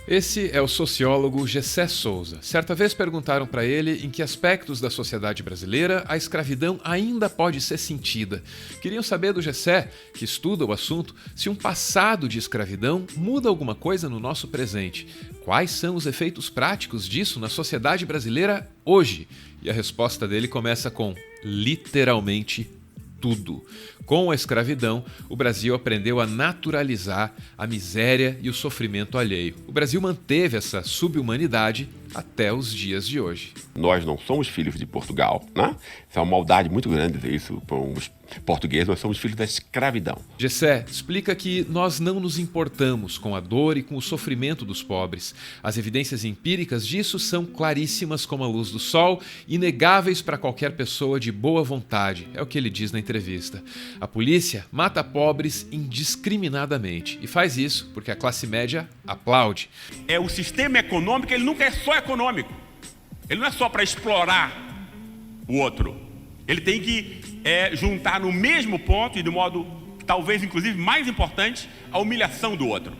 Esse é o sociólogo Gessé Souza. Certa vez perguntaram para ele em que aspectos da sociedade brasileira a escravidão ainda pode ser sentida. Queriam saber do Gessé, que estuda o assunto, se um passado de escravidão muda alguma coisa no nosso presente. Quais são os efeitos práticos disso na sociedade brasileira hoje? E a resposta dele começa com literalmente tudo. Com a escravidão, o Brasil aprendeu a naturalizar a miséria e o sofrimento alheio. O Brasil manteve essa subhumanidade até os dias de hoje. Nós não somos filhos de Portugal, né? Isso é uma maldade muito grande dizer isso para os portugueses, nós somos filhos da escravidão. Gessé explica que nós não nos importamos com a dor e com o sofrimento dos pobres. As evidências empíricas disso são claríssimas como a luz do sol, inegáveis para qualquer pessoa de boa vontade, é o que ele diz na entrevista. A polícia mata pobres indiscriminadamente e faz isso porque a classe média aplaude. O sistema econômico, ele nunca é só econômico. Ele não é só para explorar o outro. Ele tem que juntar no mesmo ponto e de modo, talvez inclusive mais importante, a humilhação do outro,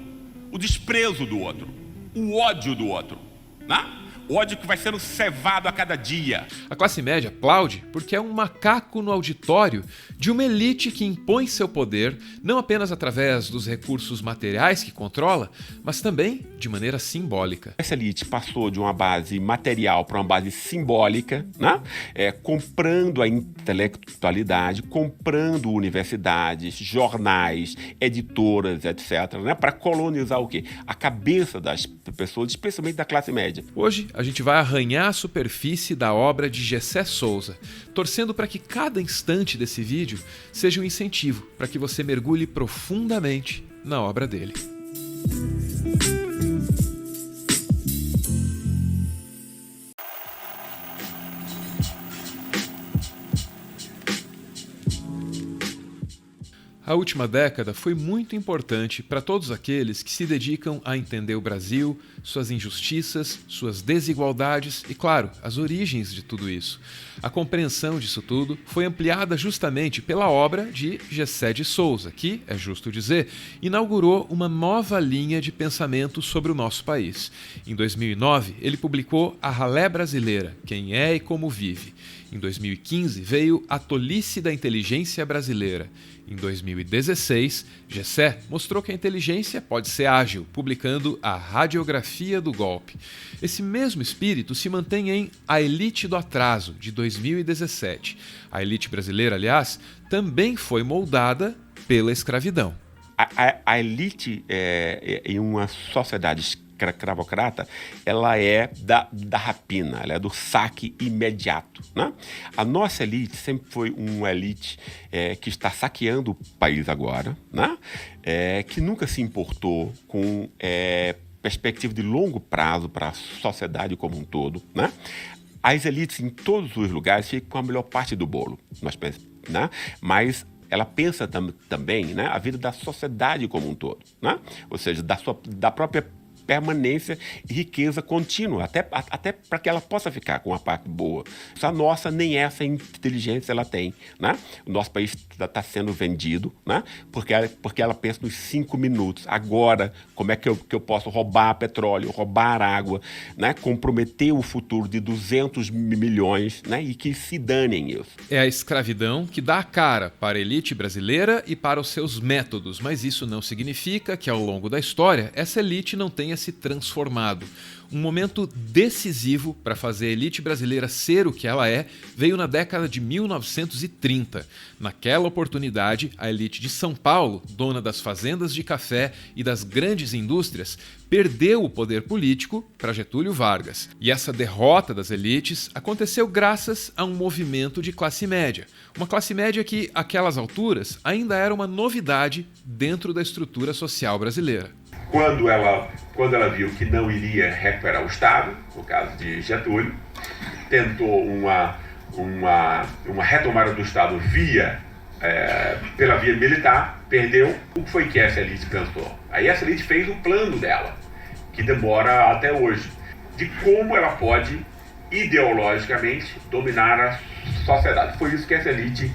o desprezo do outro, o ódio do outro, né? O ódio que vai sendo cevado a cada dia. A classe média aplaude porque é um macaco no auditório de uma elite que impõe seu poder não apenas através dos recursos materiais que controla, mas também de maneira simbólica. Essa elite passou de uma base material para uma base simbólica, né? Comprando a intelectualidade, comprando universidades, jornais, editoras, etc., né? Para colonizar o quê? A cabeça das pessoas, especialmente da classe média. Hoje, a gente vai arranhar a superfície da obra de Gessé Souza, torcendo para que cada instante desse vídeo seja um incentivo para que você mergulhe profundamente na obra dele. A última década foi muito importante para todos aqueles que se dedicam a entender o Brasil, suas injustiças, suas desigualdades e, claro, as origens de tudo isso. A compreensão disso tudo foi ampliada justamente pela obra de Gessé de Souza, que, é justo dizer, inaugurou uma nova linha de pensamento sobre o nosso país. Em 2009, ele publicou A Ralé Brasileira, Quem é e Como Vive. Em 2015, veio A Tolice da Inteligência Brasileira. Em 2016, Gessé mostrou que a inteligência pode ser ágil, publicando A Radiografia do Golpe. Esse mesmo espírito se mantém em A Elite do Atraso, de 2017. A elite brasileira, aliás, também foi moldada pela escravidão. A elite em uma sociedade escravocrata, ela é da rapina, ela é do saque imediato, né? A nossa elite sempre foi uma elite que está saqueando o país agora, né? Que nunca se importou com perspectiva de longo prazo para a sociedade como um todo, né? As elites em todos os lugares ficam com a melhor parte do bolo, né? Mas ela pensa também, né, a vida da sociedade como um todo, né? Ou seja, da própria permanência e riqueza contínua, até para que ela possa ficar com uma parte boa. A nossa, nem essa inteligência ela tem, né? O nosso país está sendo vendido, né? Porque ela pensa nos 5 minutos. Agora, como é que eu posso roubar petróleo, roubar água, né? Comprometer o futuro de 200 milhões, né? E que se danem isso. É a escravidão que dá a cara para a elite brasileira e para os seus métodos, mas isso não significa que, ao longo da história, essa elite não tenha se transformado. Um momento decisivo para fazer a elite brasileira ser o que ela é veio na década de 1930. Naquela oportunidade, a elite de São Paulo, dona das fazendas de café e das grandes indústrias, perdeu o poder político para Getúlio Vargas. E essa derrota das elites aconteceu graças a um movimento de classe média. Uma classe média que, àquelas alturas, ainda era uma novidade dentro da estrutura social brasileira. Quando ela viu que não iria recuperar o Estado, no caso de Getúlio, tentou uma retomada do Estado pela via militar, perdeu. O que foi que essa elite pensou? Aí essa elite fez um plano dela, que demora até hoje, de como ela pode, ideologicamente, dominar a sociedade. Foi isso que essa elite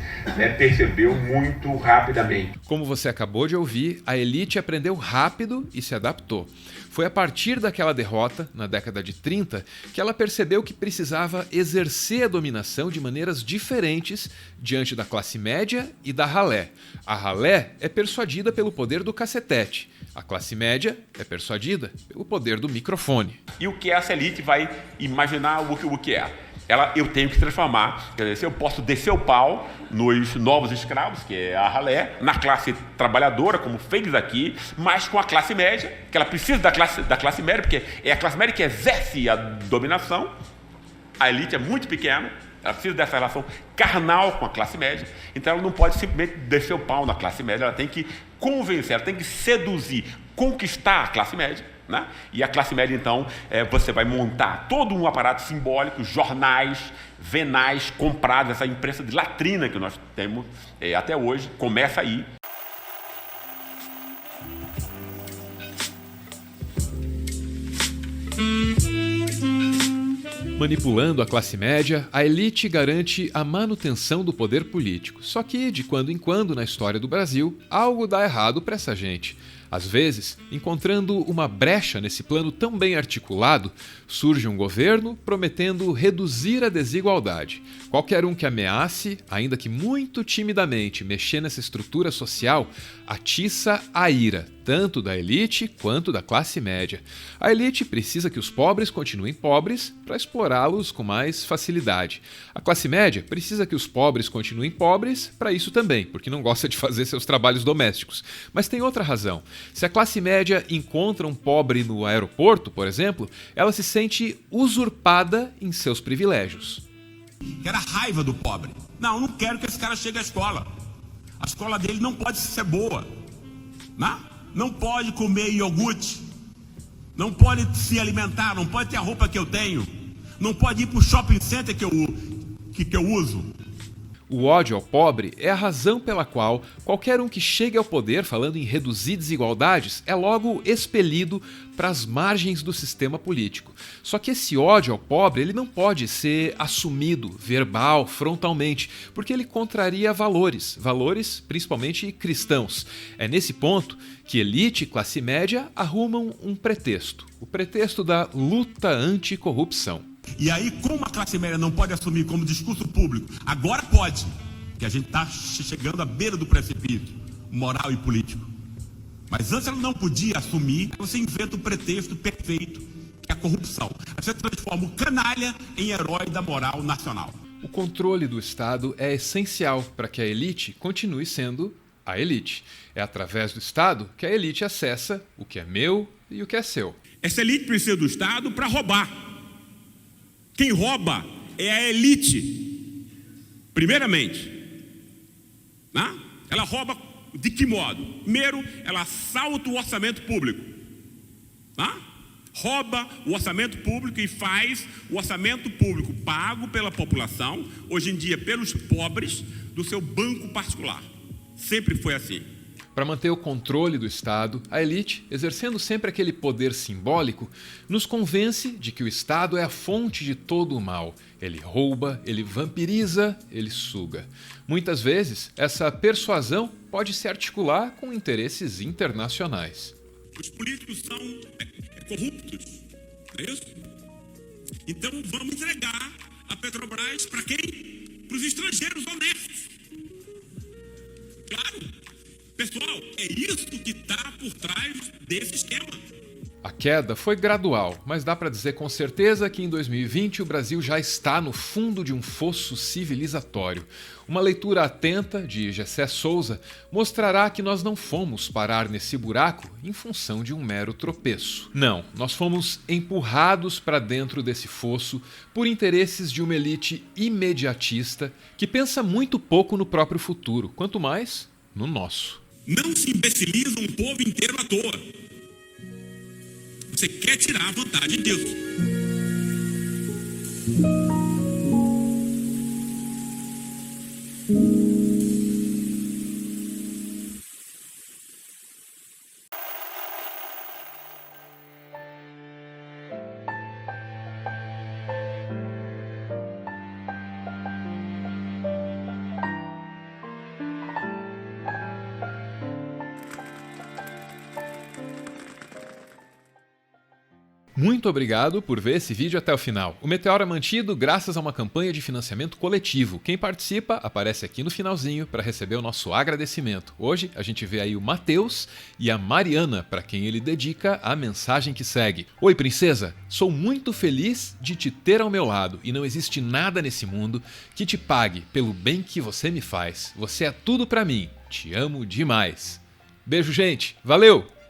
percebeu muito rapidamente. Como você acabou de ouvir, a elite aprendeu rápido e se adaptou. Foi a partir daquela derrota, na década de 30, que ela percebeu que precisava exercer a dominação de maneiras diferentes diante da classe média e da ralé. A ralé é persuadida pelo poder do cacetete. A classe média é persuadida pelo poder do microfone. E o que essa elite vai imaginar o que é? Eu tenho que transformar, quer dizer, eu posso descer o pau nos novos escravos, que é a ralé, na classe trabalhadora, como fez aqui, mas com a classe média, que ela precisa da classe média, porque é a classe média que exerce a dominação. A elite é muito pequena, ela precisa dessa relação carnal com a classe média, então ela não pode simplesmente descer o pau na classe média, ela tem que convencer, ela tem que seduzir, conquistar a classe média. Né? E a classe média, então, você vai montar todo um aparato simbólico, jornais, venais comprados, essa imprensa de latrina que nós temos até hoje, começa aí. Manipulando a classe média, a elite garante a manutenção do poder político. Só que, de quando em quando, na história do Brasil, algo dá errado para essa gente. Às vezes, encontrando uma brecha nesse plano tão bem articulado, surge um governo prometendo reduzir a desigualdade. Qualquer um que ameace, ainda que muito timidamente, mexer nessa estrutura social, atiça a ira, tanto da elite quanto da classe média. A elite precisa que os pobres continuem pobres para explorá-los com mais facilidade. A classe média precisa que os pobres continuem pobres para isso também, porque não gosta de fazer seus trabalhos domésticos. Mas tem outra razão. Se a classe média encontra um pobre no aeroporto, por exemplo, ela se sente usurpada em seus privilégios. Quero a raiva do pobre. Não quero que esse cara chegue à escola. A escola dele não pode ser boa. Não pode comer iogurte. Não pode se alimentar, não pode ter a roupa que eu tenho. Não pode ir para o shopping center que eu uso. O ódio ao pobre é a razão pela qual qualquer um que chegue ao poder falando em reduzir desigualdades é logo expelido para as margens do sistema político. Só que esse ódio ao pobre ele não pode ser assumido verbal, frontalmente, porque ele contraria valores principalmente cristãos. É nesse ponto que elite e classe média arrumam um pretexto, o pretexto da luta anticorrupção. E aí, como a classe média não pode assumir como discurso público, agora pode, que a gente está chegando à beira do precipício moral e político. Mas antes ela não podia assumir, você inventa o pretexto perfeito, que é a corrupção. Você transforma o canalha em herói da moral nacional. O controle do Estado é essencial para que a elite continue sendo a elite. É através do Estado que a elite acessa o que é meu e o que é seu. Essa elite precisa do Estado para roubar. Quem rouba é a elite, primeiramente. Ela rouba de que modo? Primeiro, ela assalta o orçamento público. Rouba o orçamento público e faz o orçamento público pago pela população, hoje em dia pelos pobres, do seu banco particular. Sempre foi assim. Para manter o controle do Estado, a elite, exercendo sempre aquele poder simbólico, nos convence de que o Estado é a fonte de todo o mal. Ele rouba, ele vampiriza, ele suga. Muitas vezes, essa persuasão pode se articular com interesses internacionais. Os políticos são corruptos, não é isso? Então vamos entregar a Petrobras para quem? Para os estrangeiros honestos. Claro. Pessoal, é isso que está por trás desse esquema. A queda foi gradual, mas dá para dizer com certeza que em 2020 o Brasil já está no fundo de um fosso civilizatório. Uma leitura atenta de Gessé Souza mostrará que nós não fomos parar nesse buraco em função de um mero tropeço. Não, nós fomos empurrados para dentro desse fosso por interesses de uma elite imediatista que pensa muito pouco no próprio futuro, quanto mais no nosso. Não se imbeciliza um povo inteiro à toa. Você quer tirar a vantagem disso. Muito obrigado por ver esse vídeo até o final. O Meteoro é mantido graças a uma campanha de financiamento coletivo. Quem participa aparece aqui no finalzinho para receber o nosso agradecimento. Hoje a gente vê aí o Matheus e a Mariana, para quem ele dedica a mensagem que segue. Oi, princesa! Sou muito feliz de te ter ao meu lado e não existe nada nesse mundo que te pague pelo bem que você me faz. Você é tudo para mim. Te amo demais. Beijo, gente. Valeu!